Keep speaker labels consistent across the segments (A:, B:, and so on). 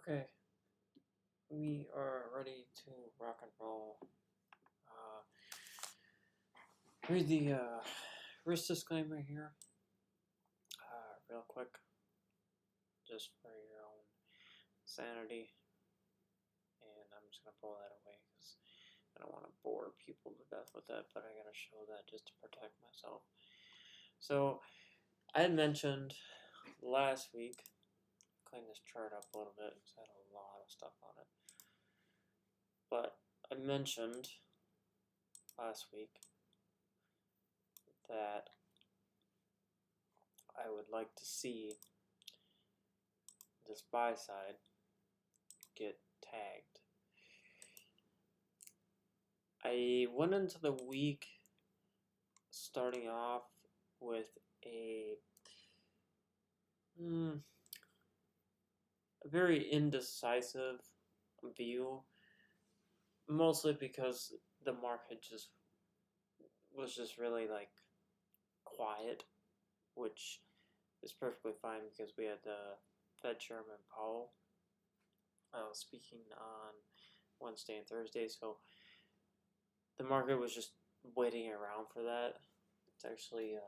A: Okay, we are ready to rock and roll. Read the risk disclaimer here, real quick, just for your own sanity. And I'm just gonna pull that away because I don't want to bore people to death with that, but I gotta show that just to protect myself. So I had mentioned last week, clean this chart up a little bit because I had a lot of stuff on it. But I mentioned last week that I would like to see this buy side get tagged. I went into the week starting off with a very indecisive view, mostly because the market was just really like quiet, which is perfectly fine because we had the Fed Chairman Powell speaking on Wednesday and Thursday, so the market was just waiting around for that. It's actually, let's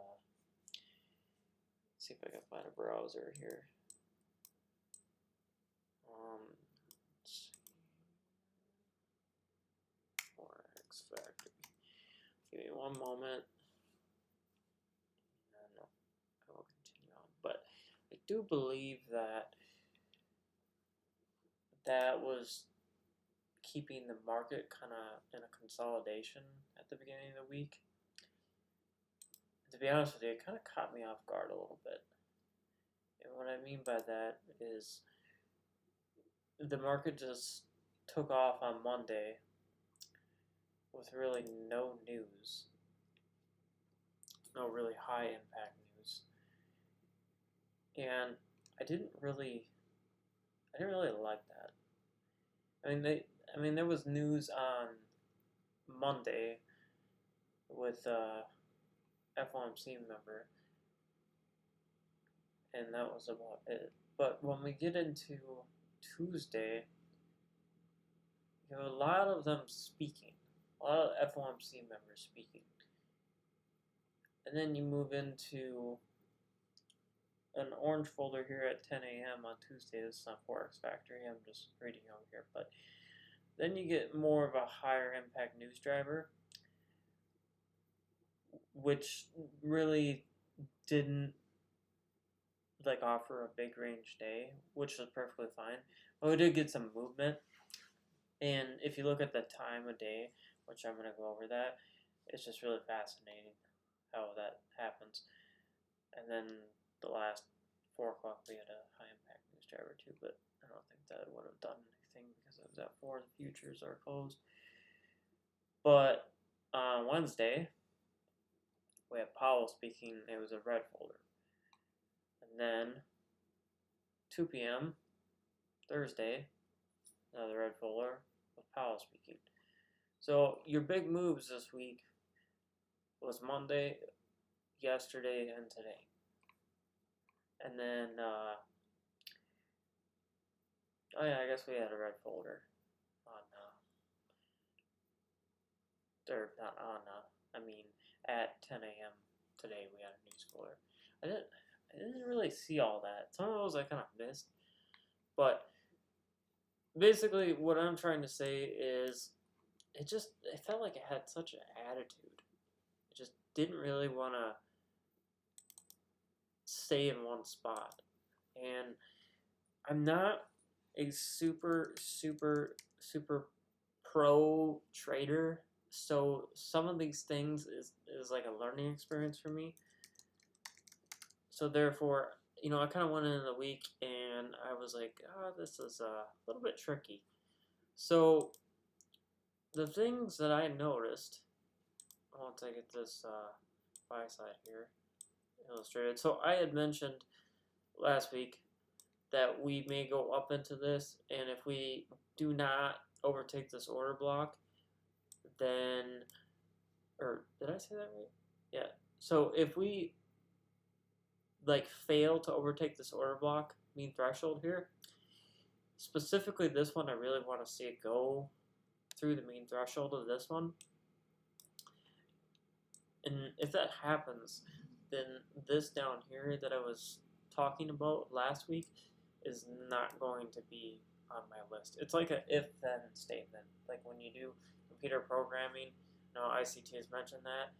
A: see if I can find a browser here. Let's see. Forex Factory. Give me one moment. No, I will continue on. But I do believe that was keeping the market kind of in a consolidation at the beginning of the week. To be honest with you, it kind of caught me off guard a little bit. And what I mean by that is the market just took off on Monday with really no news, no really high impact news. And I didn't really like that. There was news on Monday with FOMC member, and that was about it. But when we get into Tuesday, you have a lot of them speaking, a lot of FOMC members speaking. And then you move into an orange folder here at 10 a.m. on Tuesday. This is not Forex Factory, I'm just reading over here. But then you get more of a higher impact news driver, which really didn't offer a big range day, which was perfectly fine. But we did get some movement. And if you look at the time of day, which I'm going to go over that, it's just really fascinating how that happens. And then the last 4 o'clock we had a high impact news driver too, but I don't think that would have done anything because it was at 4, the futures are closed. But on Wednesday, we had Powell speaking, it was a red folder. And then 2 p.m. Thursday, another red folder with Powell speaking. So your big moves this week was Monday, yesterday, and today. And then, oh yeah, I guess we had a red folder on, or not on, at 10 a.m. today we had a news folder. I didn't really see all that. Some of those I kind of missed. But basically what I'm trying to say is it felt like it had such an attitude. It just didn't really want to stay in one spot. And I'm not a super pro trader, so some of these things is like a learning experience for me. So therefore, I kind of went into the week and I was like, this is a little bit tricky. So the things that I noticed, once I get this buy side here illustrated. So I had mentioned last week that we may go up into this, and if we do not overtake this order block, then, or did I say that right? Yeah. So if we fail to overtake this order block, mean threshold here, Specifically, this one, I really want to see it go through the mean threshold of this one. And if that happens, then this down here that I was talking about last week is not going to be on my list. It's like a if-then statement. Like when you do computer programming, ICT has mentioned that.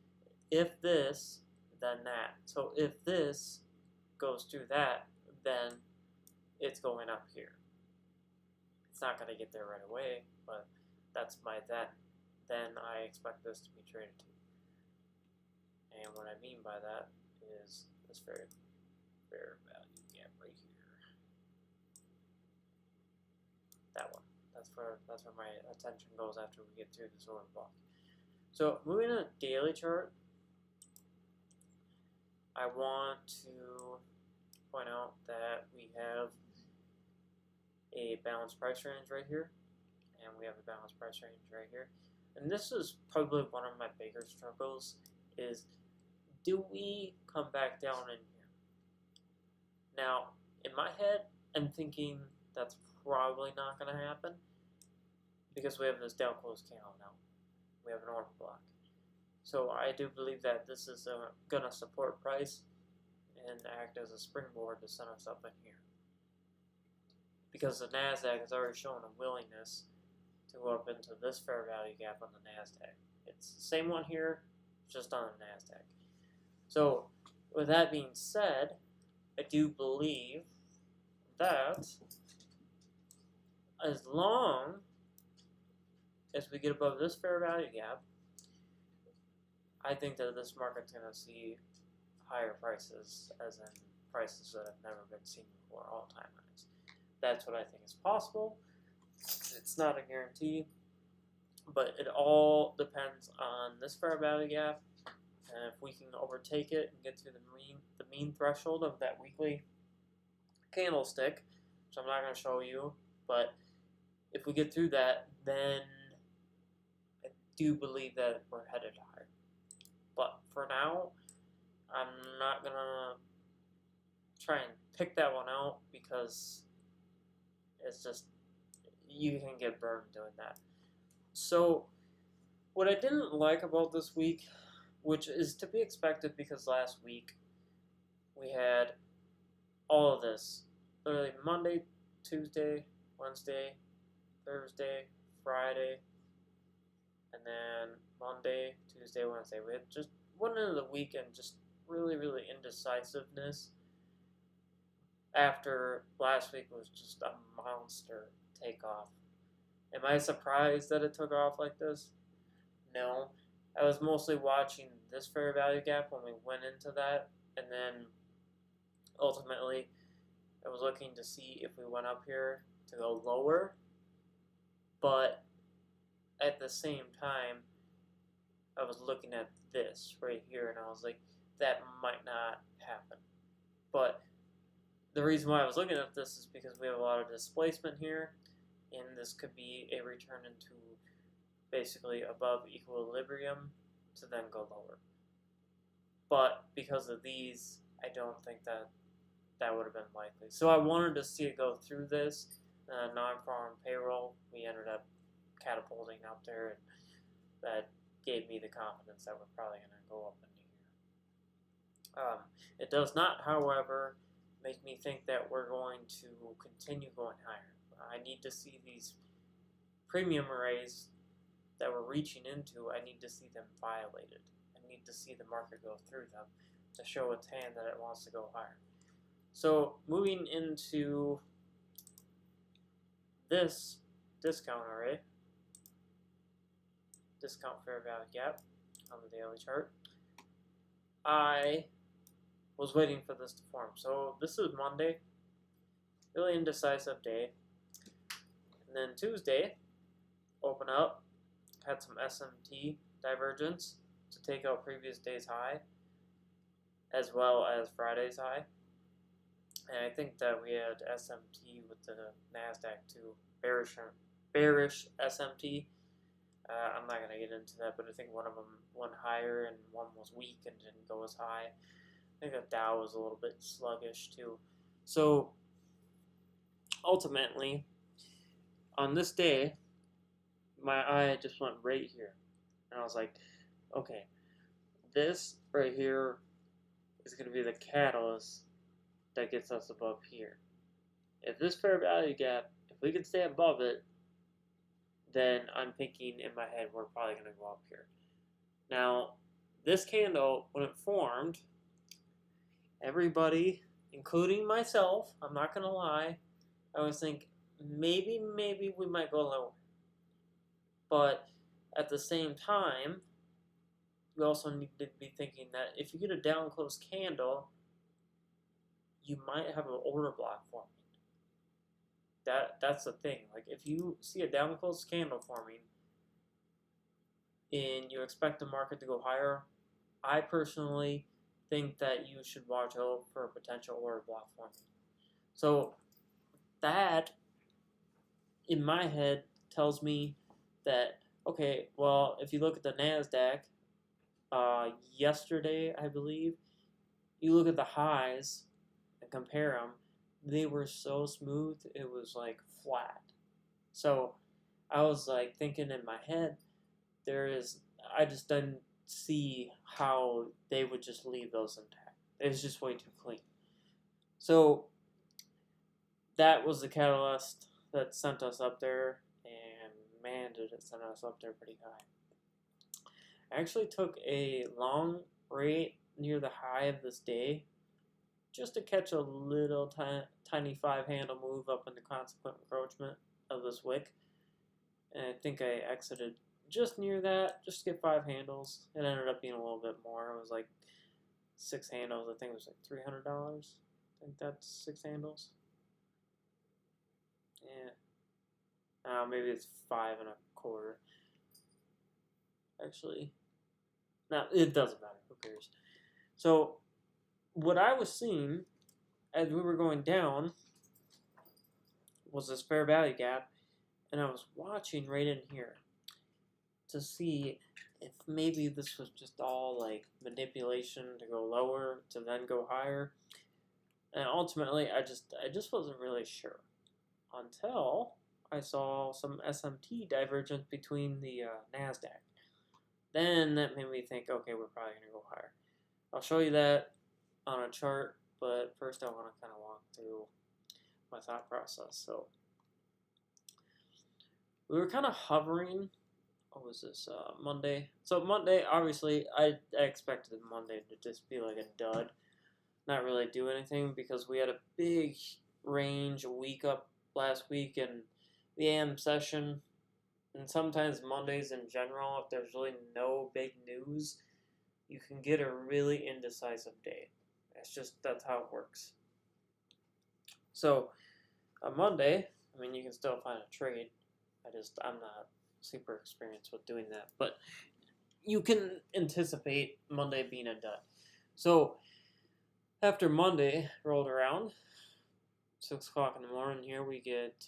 A: If this, then that. So if this goes through that, then it's going up here. It's not going to get there right away, but that's my then. Then I expect this to be traded to. And what I mean by that is this fair value gap right here. That one. That's where my attention goes after we get through this order block. So moving to the daily chart, I want to point out that we have a balanced price range right here, and we have a balanced price range right here. And this is probably one of my bigger struggles is, do we come back down in here? Now, in my head, I'm thinking that's probably not going to happen because we have this down close candle now. We have an order block. So I do believe that this is going to support price and act as a springboard to send us up in here. Because the NASDAQ has already shown a willingness to go up into this fair value gap on the NASDAQ. It's the same one here, just on the NASDAQ. So, with that being said, I do believe that as long as we get above this fair value gap, I think that this market's going to see higher prices, as in prices that have never been seen before, all-time highs. That's what I think is possible. It's not a guarantee, but it all depends on this fair value gap. And if we can overtake it and get to the mean threshold of that weekly candlestick, which I'm not going to show you, but if we get through that, then I do believe that we're headed higher. But for now, I'm not going to try and pick that one out because it's just, you can get burned doing that. So what I didn't like about this week, which is to be expected because last week we had all of this. Literally Monday, Tuesday, Wednesday, Thursday, Friday, and then Monday, Tuesday, Wednesday. We had just one end of the weekend, just really, really indecisiveness. After last week was just a monster takeoff. Am I surprised that it took off like this? No. I was mostly watching this fair value gap when we went into that, and then ultimately I was looking to see if we went up here to go lower, but at the same time I was looking at this right here and I was like, that might not happen. But the reason why I was looking at this is because we have a lot of displacement here, and this could be a return into basically above equilibrium to then go lower. But because of these, I don't think that would have been likely. So I wanted to see it go through this non-farm payroll. We ended up catapulting up there, and that gave me the confidence that we're probably going to go up into here. It does not, however, make me think that we're going to continue going higher. I need to see these premium arrays that we're reaching into, I need to see them violated. I need to see the market go through them to show its hand that it wants to go higher. So moving into this discount array, discount fair value gap on the daily chart, I was waiting for this to form. So this is Monday, really indecisive day. And then Tuesday, open up, had some SMT divergence to take out previous day's high, as well as Friday's high. And I think that we had SMT with the NASDAQ too, bearish SMT. I'm not going to get into that, but I think one of them went higher and one was weak and didn't go as high. I think the Dow was a little bit sluggish too. So ultimately, on this day, my eye just went right here. And I was like, okay, this right here is going to be the catalyst that gets us above here. If this fair value gap, if we can stay above it, then I'm thinking in my head we're probably going to go up here. Now, this candle, when it formed, everybody, including myself, I'm not going to lie, I was thinking maybe we might go lower. But at the same time, you also need to be thinking that if you get a down close candle, you might have an order block forming. That's the thing. Like if you see a down close candle forming and you expect the market to go higher, I personally think that you should watch out for a potential order block forming. So that, in my head, tells me that, okay, well, if you look at the NASDAQ, yesterday, I believe, you look at the highs and compare them, they were so smooth, it was like flat. So I was like thinking in my head, I just didn't see how they would just leave those intact. It was just way too clean. So that was the catalyst that sent us up there, and man, did it send us up there pretty high. I actually took a long rate near the high of this day just to catch a little tiny 5-handle move up in the consequent encroachment of this wick. And I think I exited just near that, just to get 5 handles. It ended up being a little bit more. It was like 6 handles. I think it was like $300. I think that's 6 handles. Yeah. Maybe it's 5 1/4. Actually, no, it doesn't matter. Who cares? So, what I was seeing as we were going down was this fair value gap, and I was watching right in here to see if maybe this was just all like manipulation to go lower to then go higher. And ultimately, I just wasn't really sure until I saw some SMT divergence between the NASDAQ. Then that made me think, okay, we're probably going to go higher. I'll show you that on a chart, but first I want to kind of walk through my thought process. So we were kind of hovering. What was this? Monday. So Monday, obviously, I expected Monday to just be like a dud, not really do anything because we had a big range a week up last week in the AM session. And sometimes Mondays in general, if there's really no big news, you can get a really indecisive day. That's how it works. So on Monday, I mean, you can still find a trade. I'm not super experienced with doing that, but you can anticipate Monday being a dud. So after Monday rolled around, 6 o'clock in the morning here, we get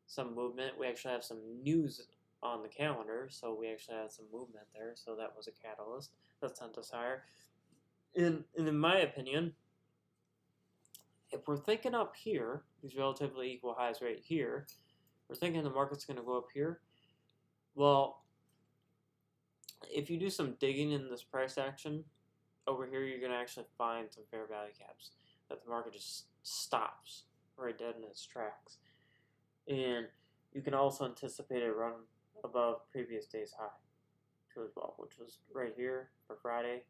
A: some movement. We actually have some news on the calendar, so we actually had some movement there, so that was a catalyst that sent us higher. And in my opinion, if we're thinking up here, these relatively equal highs right here, we're thinking the market's going to go up here. Well, if you do some digging in this price action, over here you're going to actually find some fair value gaps that the market just stops right dead in its tracks. And you can also anticipate a run above previous day's high too as well, which was right here for Friday.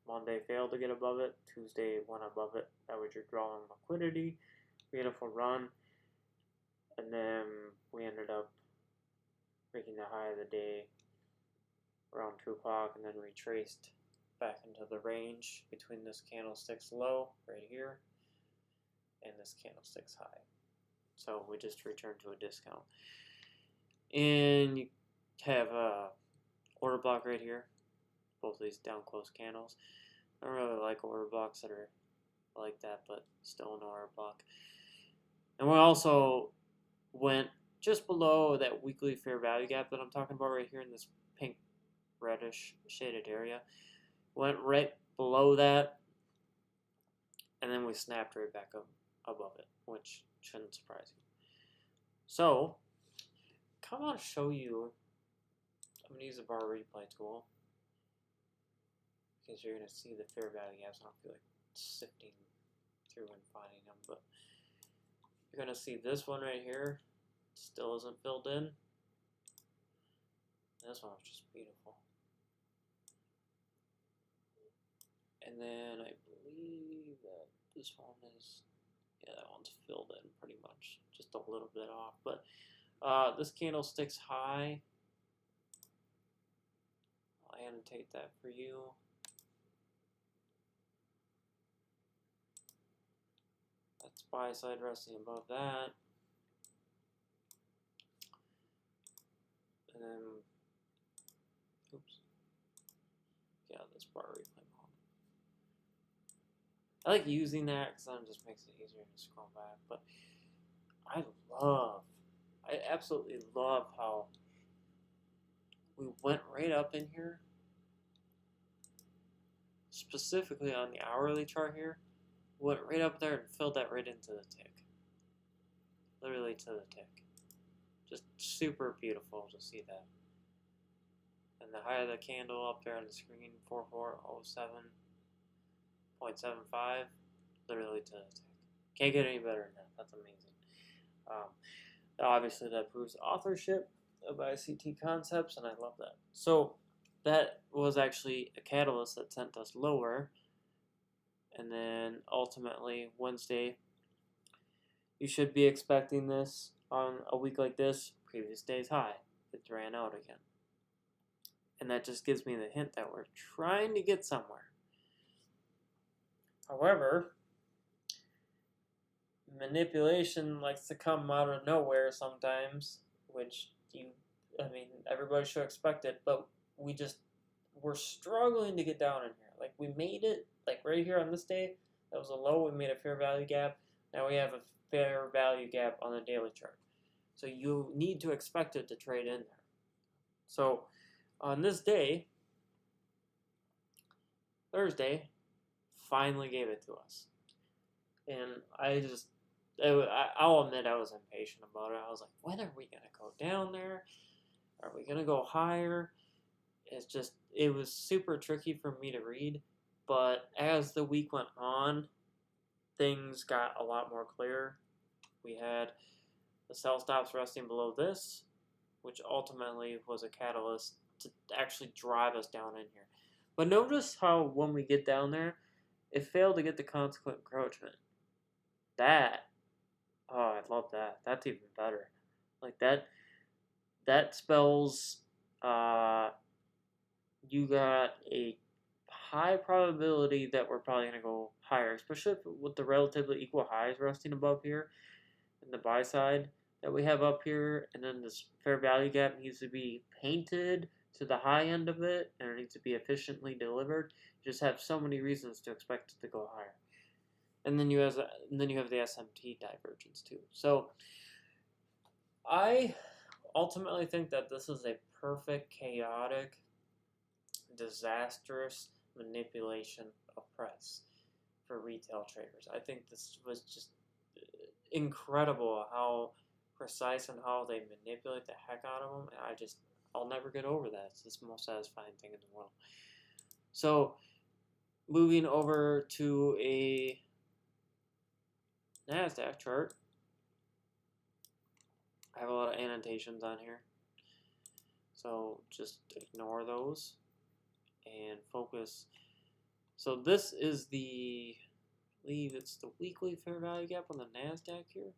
A: Monday failed to get above it. Tuesday went above it. That was your drawing liquidity. Beautiful run. And then we ended up breaking the high of the day around 2 o'clock and then retraced back into the range between this candlestick's low right here and this candlestick's high. So we just returned to a discount. And you have a order block right here. Both of these down close candles. I don't really like order blocks that are like that, but still an order block. And we also went just below that weekly fair value gap that I'm talking about right here in this pink reddish shaded area. Went right below that, and then we snapped right back up above it, which shouldn't surprise you. So kind of want to show you. I'm going to use the bar replay tool because you're going to see the fair value gaps. I don't feel like sifting through and finding them, but you're going to see this one right here still isn't filled in. This one was just beautiful. And then I believe that this one is, yeah, that one's filled in pretty much, just a little bit off. But this candlestick's high. I'll annotate that for you. That's buy side resting above that. And then, oops. Yeah, this bar replay mode. I like using that because then it just makes it easier to scroll back. But I absolutely love how we went right up in here, specifically on the hourly chart here, went right up there and filled that right into the tick. Literally to the tick. Just super beautiful to see that. And the higher the candle up there on the screen, 4407.75, literally to the tick. Can't get any better than that. That's amazing. Obviously, that proves authorship of ICT concepts, and I love that. So that was actually a catalyst that sent us lower. And then ultimately, Wednesday, you should be expecting this on a week like this. Previous day's high. It ran out again. And that just gives me the hint that we're trying to get somewhere. However, manipulation likes to come out of nowhere sometimes, which everybody should expect it, but we're struggling to get down in here. Like, we made it, like right here on this day, that was a low, we made a fair value gap. Now we have a fair value gap on the daily chart. So you need to expect it to trade in there. So on this day, Thursday, finally gave it to us. And I'll admit I was impatient about it. I was like, when are we going to go down there? Are we going to go higher? It was super tricky for me to read. But as the week went on, things got a lot more clear. We had the sell stops resting below this, which ultimately was a catalyst to actually drive us down in here. But notice how when we get down there, it failed to get the consequent encroachment. I love that. That's even better. Like that spells you got a high probability that we're probably going to go higher, especially with the relatively equal highs resting above here in the buy side that we have up here, and then this fair value gap needs to be painted to the high end of it, and it needs to be efficiently delivered. You just have so many reasons to expect it to go higher. And then you have the SMT divergence too. So I ultimately think that this is a perfect, chaotic, disastrous manipulation of price for retail traders. I think this was just incredible how precise and how they manipulate the heck out of them. And I'll never get over that. It's the most satisfying thing in the world. So moving over to a NASDAQ chart, I have a lot of annotations on here, so just ignore those and focus. So this is I believe it's the weekly fair value gap on the NASDAQ here.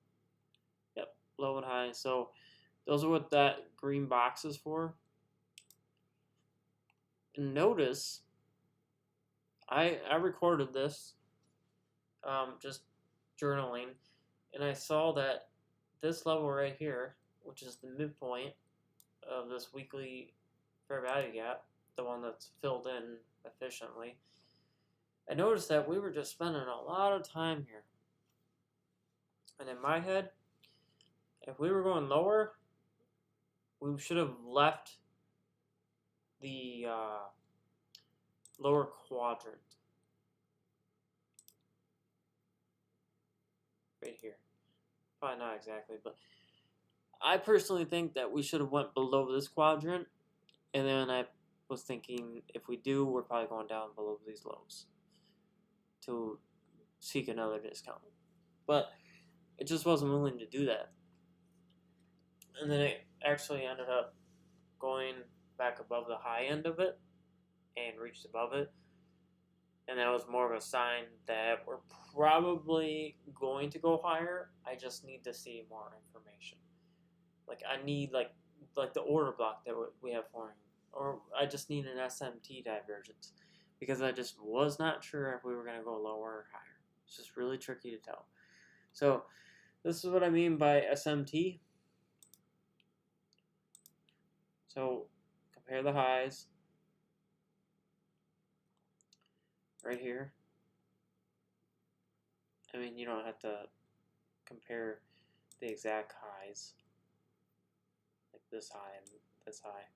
A: Yep, low and high. So those are what that green box is for. And notice, I recorded this, just journaling, and I saw that this level right here, which is the midpoint of this weekly fair value gap, the one that's filled in efficiently, I noticed that we were just spending a lot of time here. And in my head, if we were going lower, we should have left the lower quadrant right here. Probably not exactly, but I personally think that we should have went below this quadrant, and then I was thinking if we do, we're probably going down below these lows to seek another discount. But it just wasn't willing to do that. And then it actually ended up going back above the high end of it and reached above it. And that was more of a sign that we're probably going to go higher. I just need to see more information. Like I need like the order block that we have forming, or I just need an SMT divergence because I just was not sure if we were going to go lower or higher. It's just really tricky to tell. So this is what I mean by SMT. So compare the highs right here. I mean, you don't have to compare the exact highs, like this high and this high.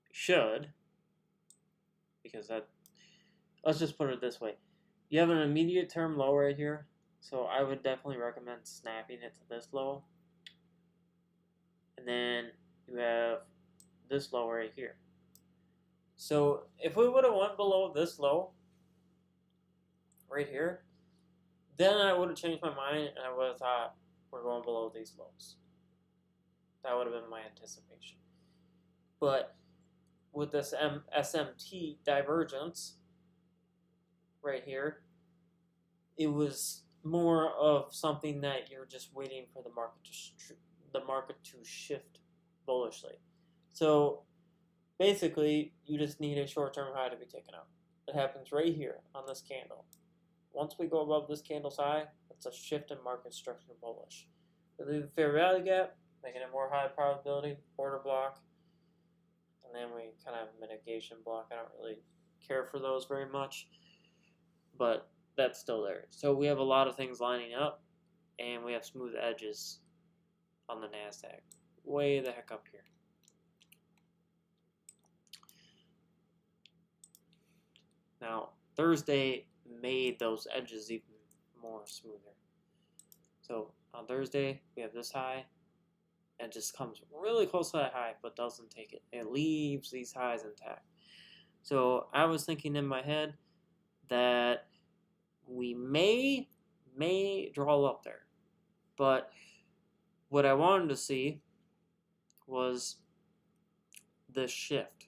A: You should, because that, let's just put it this way. You have an immediate term low right here, so I would definitely recommend snapping it to this low. And then you have this low right here. So if we would have went below this low right here, then I would have changed my mind and I would have thought we're going below these lows. That would have been my anticipation. But with this SMT divergence right here, it was more of something that you're just waiting for the market to shift bullishly. So basically, you just need a short-term high to be taken out. It happens right here on this candle. Once we go above this candle's high, it's a shift in market structure bullish. We leave the fair value gap, making it more high probability, order block, and then we kind of have a mitigation block. I don't really care for those very much, but that's still there. So we have a lot of things lining up, and we have smooth edges on the NASDAQ. Way the heck up here. Now, Thursday made those edges even more smoother. So on Thursday, we have this high, and just comes really close to that high, but doesn't take it. It leaves these highs intact. So I was thinking in my head that we may draw up there. But what I wanted to see was this shift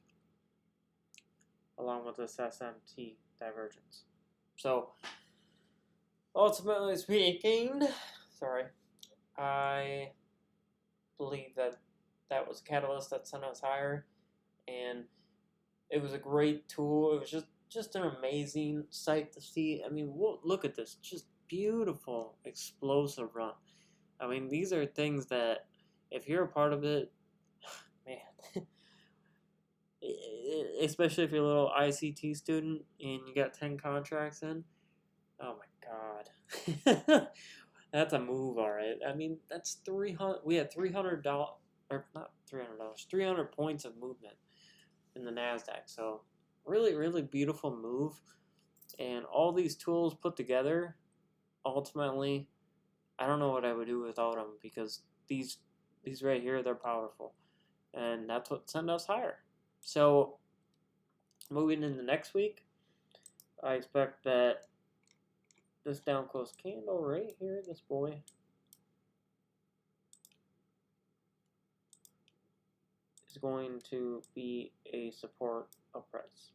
A: along with this SMT divergence. So ultimately speaking, I believe that that was a catalyst that sent us higher, and it was a great tool. It was just an amazing sight to see. I mean, look at this, just beautiful, explosive run. I mean, these are things that if you're a part of it, man, especially if you're a little ICT student and you got 10 contracts in, oh my God. That's a move, all right. I mean, that's 300. We had $300, or not $300, 300 points of movement in the NASDAQ. So really, really beautiful move. And all these tools put together, ultimately, I don't know what I would do without them, because these right here, they're powerful. And that's what sent us higher. So moving into next week, I expect that this down close candle right here, this boy, is going to be a support of price.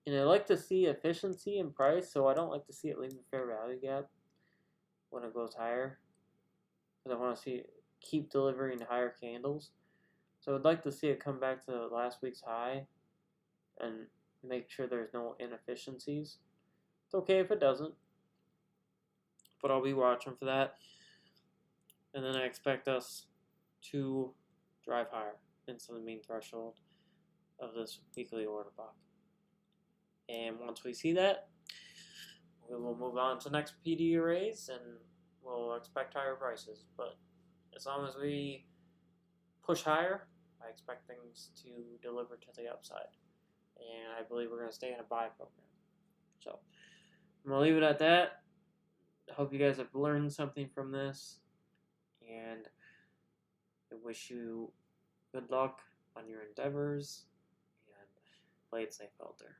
A: And I like to see efficiency in price, so I don't like to see it leave the fair value gap when it goes higher, because I want to see it keep delivering higher candles. So I'd like to see it come back to last week's high and make sure there's no inefficiencies. It's okay if it doesn't, but I'll be watching for that. And then I expect us to drive higher into the mean threshold of this weekly order block. And once we see that, we will move on to next PD arrays and we'll expect higher prices. But as long as we push higher, I expect things to deliver to the upside. And I believe we're going to stay in a buy program. So I'm going to leave it at that. I hope you guys have learned something from this. and I wish you good luck on your endeavors, and play it safe out there.